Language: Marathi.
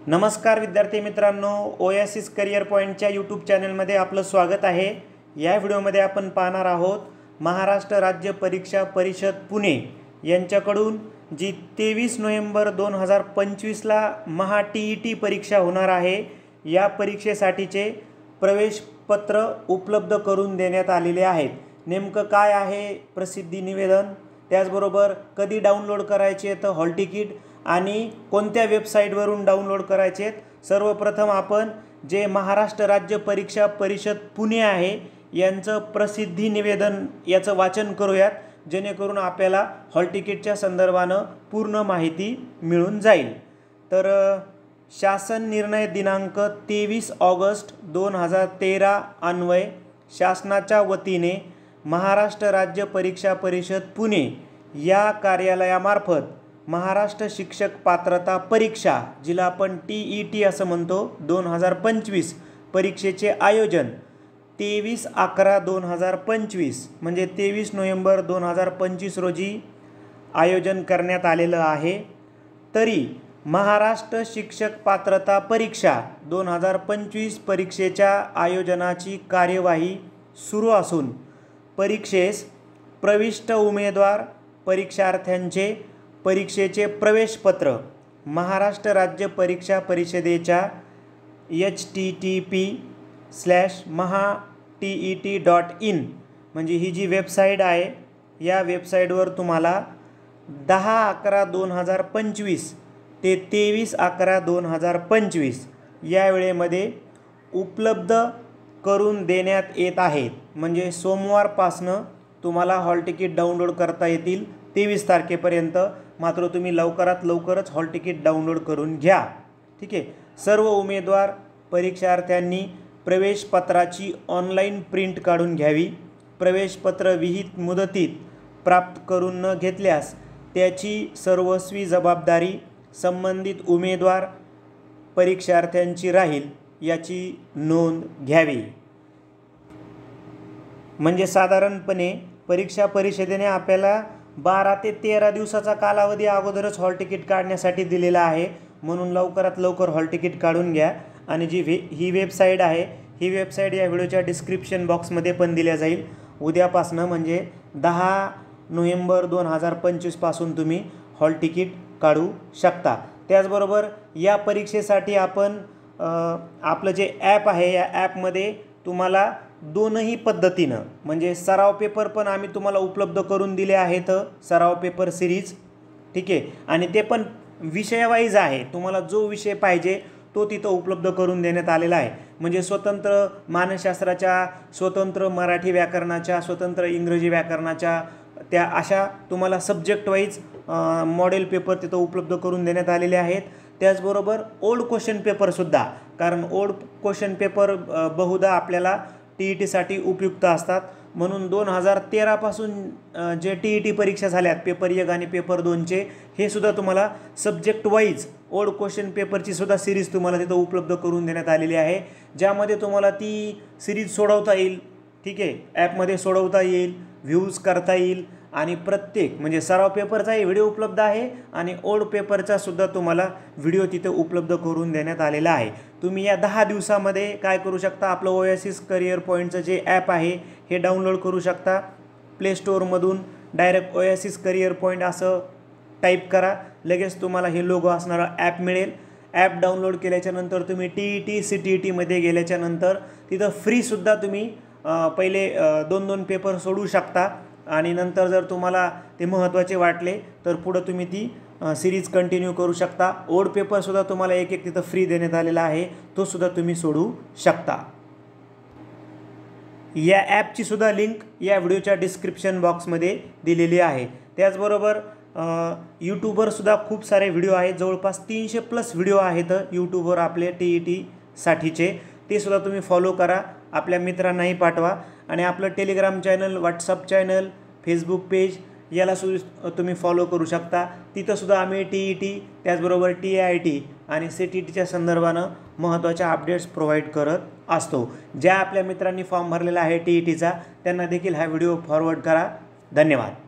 नमस्कार विद्यार्थी मित्रांनो, ओएसिस करियर पॉईंटच्या यूट्यूब चॅनलमध्ये आपलं स्वागत आहे। या व्हिडिओमध्ये आपण पाहणार आहोत महाराष्ट्र राज्य परीक्षा परिषद पुणे यांच्याकडून जी 23 नोव्हेंबर 2025ला महा TET परीक्षा होणार आहे, या परीक्षेसाठीचे प्रवेश पत्र उपलब्ध करून देण्यात आलेले आहेत। नेमकं काय आहे प्रसिद्धी निवेदन, त्याचबरोबर कधी डाउनलोड करायचे तर हॉल तिकीट आणि कोणत्या वेबसाईटवरून डाउनलोड करायचे। सर्वप्रथम आपण जे महाराष्ट्र राज्य परीक्षा परिषद पुणे आहे यांचं प्रसिद्धी निवेदन याचं वाचन करूयात, जेणेकरून आपल्याला हॉल तिकीटच्या संदर्भाने पूर्ण माहिती मिळून जाईल। तर शासन निर्णय दिनांक 23 ऑगस्ट 2013 अन्वय शासनाच्या वतीने महाराष्ट्र राज्य परीक्षा परिषद पुणे या कार्यालयामार्फत महाराष्ट्र शिक्षक पात्रता परीक्षा, जिला आपण TET असं म्हणतो, 2025 परीक्षेचे आयोजन 23/11/2025 म्हणजे 23 नोव्हेंबर 2025 रोजी आयोजन करण्यात आलेलं आहे। तरी महाराष्ट्र शिक्षक पात्रता परीक्षा 2025 परीक्षेच्या आयोजनाची कार्यवाही सुरू असून परीक्षेस प्रविष्ट उमेदवार परीक्षार्थ्यांचे परीक्षेचे प्रवेशपत्र महाराष्ट्र राज्य परीक्षा परिषदेच्या http://mahatet.in म्हणजे ही जी वेबसाईट आहे, या वेबसाईटवर तुम्हाला 10/11/2025 ते 23/11/2025 या वेळेमध्ये उपलब्ध करून देण्यात येत आहेत। म्हणजे सोमवारपासनं तुम्हाला हॉल तिकीट डाउनलोड करता येतील 23 तारखेपर्यंत। मात्र तुम्ही लवकरात लवकरच हॉल तिकीट डाउनलोड करून घ्या, ठीक आहे। सर्व उमेदवार परीक्षार्थ्यांनी प्रवेशपत्राची ऑनलाईन प्रिंट काढून घ्यावी। प्रवेशपत्र विहित मुदतीत प्राप्त करून न घेतल्यास त्याची सर्वस्वी जबाबदारी संबंधित उमेदवार परीक्षार्थ्यांची राहील, याची नोंद घ्यावी। म्हणजे साधारणपणे परीक्षा परिषदेने आपल्याला 12 ते 13 दिवसाचा कालावधी अगोदरच हॉल तिकीट काढण्यासाठी दिलेला आहे। म्हणून लवकरात लवकर हॉल तिकीट काढून घ्या। आणि जी ही वेबसाईट आहे, ही वेबसाईट या व्हिडिओच्या डिस्क्रिप्शन बॉक्समध्ये पण दिल्या जाईल। उद्यापासनं म्हणजे 10 नोव्हेंबर 2025 पासून तुम्ही हॉल तिकीट काढू शकता। त्याचबरोबर या परीक्षेसाठी आपण आपलं जे ॲप आहे, या ॲपमध्ये तुम्हाला दोनही पद्धतीनं म्हणजे सराव पेपर पण आम्ही तुम्हाला उपलब्ध करून दिले आहेत, सराव पेपर सिरीज, ठीक आहे। आणि ते पण विषयवाईज आहे, तुम्हाला जो विषय पाहिजे तो तिथं उपलब्ध करून देण्यात आलेला आहे। म्हणजे स्वतंत्र मानसशास्त्राच्या, स्वतंत्र मराठी व्याकरणाच्या, स्वतंत्र इंग्रजी व्याकरणाच्या, त्या अशा तुम्हाला सब्जेक्ट वाईज मॉडेल पेपर तिथं उपलब्ध करून देण्यात आलेले आहेत। त्याचबरोबर ओल्ड क्वेश्चन पेपरसुद्धा, कारण ओल्ड क्वेश्चन पेपर बहुधा आपल्याला TETसाठी उपयुक्त असतात। म्हणून 2013 पासून जे TET परीक्षा झाल्यात पेपर 1 आणि पेपर 2चे, हे सुद्धा तुम्हाला सब्जेक्ट वाईज ओल्ड क्वेश्चन पेपरची सुद्धा सिरीज तुम्हाला तिथं उपलब्ध करून देण्यात आलेली आहे, ज्यामध्ये तुम्हाला ती सिरीज सोडवता येईल, ठीक आहे। ॲपमध्ये सोडवता येईल, व्ह्यूज करता येईल आणि प्रत्येक म्हणजे सराव पेपरचाही व्हिडिओ उपलब्ध आहे आणि ओल्ड पेपरचा सुद्धा तुम्हाला व्हिडिओ तिथे उपलब्ध करून देण्यात आलेला आहे। तुम्ही या 10 दिवसामध्ये काय करू शकता, आपलं ओएसिस करियर पॉईंटचं जे ॲप आहे हे डाउनलोड करू शकता। प्ले स्टोअरमधून डायरेक्ट ओएसिस करियर पॉईंट असं टाईप करा, लगेच तुम्हाला हे लोगो असणारा ॲप मिळेल। ॲप डाउनलोड केल्याच्यानंतर तुम्ही TET CTETमध्ये गेल्याच्यानंतर तिथं फ्रीसुद्धा तुम्ही पहिले 2-2 पेपर सोडवू शकता आणि नंतर जर तुम्हाला ते महत्त्वाचे वाटले तर पुढं तुम्ही ती सिरीज कंटिन्यू करू शकता। ओल्ड पेपरसुद्धा तुम्हाला एक तिथं फ्री देण्यात आलेला आहे, तो सुद्धा तुम्ही सोडवू शकता। या ॲपची सुद्धा लिंक या व्हिडिओच्या डिस्क्रिप्शन बॉक्समध्ये दिलेली आहे। त्याचबरोबर यूट्यूबवर सुद्धा खूप सारे व्हिडिओ आहेत, जवळपास 300+ व्हिडिओ आहेत यूट्यूबवर आपले TETसाठीचे, ते सुद्धा तुम्ही फॉलो करा, आपल्या मित्रांनाही पाठवा। आणि आपलं Telegram channel, WhatsApp channel, Facebook page याला सुद्धा तुम्ही फॉलो करू शकता। तिथंसुद्धा आम्ही TET त्याचबरोबर TIT आणि CTETच्या संदर्भानं महत्त्वाच्या अपडेट्स प्रोव्हाइड करत असतो। ज्या आपल्या मित्रांनी फॉर्म भरलेला आहे TETचा, त्यांना देखील हा व्हिडिओ फॉरवर्ड करा। धन्यवाद।